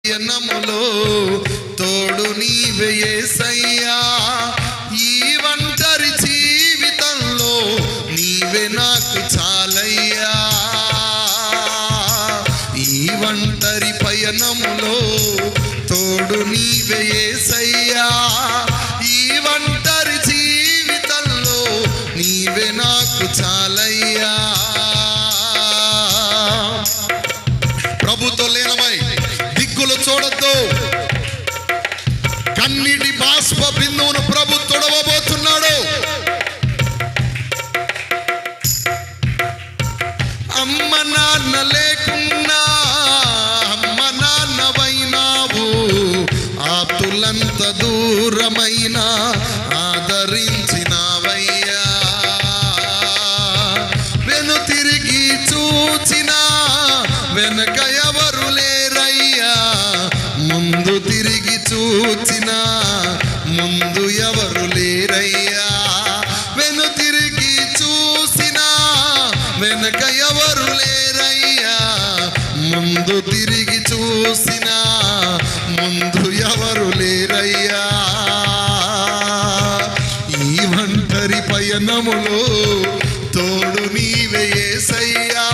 పయనములో తోడు నీవే యేసయ్యా, ఈ ఒంటరి జీవితంలో నీవే నాకు చాలయ్యా. ఈ ఒంటరి పయనములో తోడు నీవే యేసయ్యా, ఈ ఒంటరి జీవితంలో నీవే నాకు చాలయ్యా. ప్రభుతో లీనమై దిక్కులు చూడొద్దు. కన్నీటి బాష్ప బిందువును ప్రభు తొడవబోతున్నాడు. అమ్మ నాన్న లేకున్నా అమ్మ నాన్నవైనావు, ఆప్తులంత దూరమైన ఆదరించినావయ్యా. వెను తిరిగి చూచినా వెనక ఎవరు లేరయ్యా, ముందు తిరిగి చూచినా ముందు ఎవరు లేరయ్యా. వెను తిరిగి చూసినా వెనక ఎవరు లేరయ్యా, ముందు తిరిగి చూసినా ముందు ఎవరు లేరయ్యా. ఈ ఒంటరి పయనములో తోడు నీవే యేసయ్యా,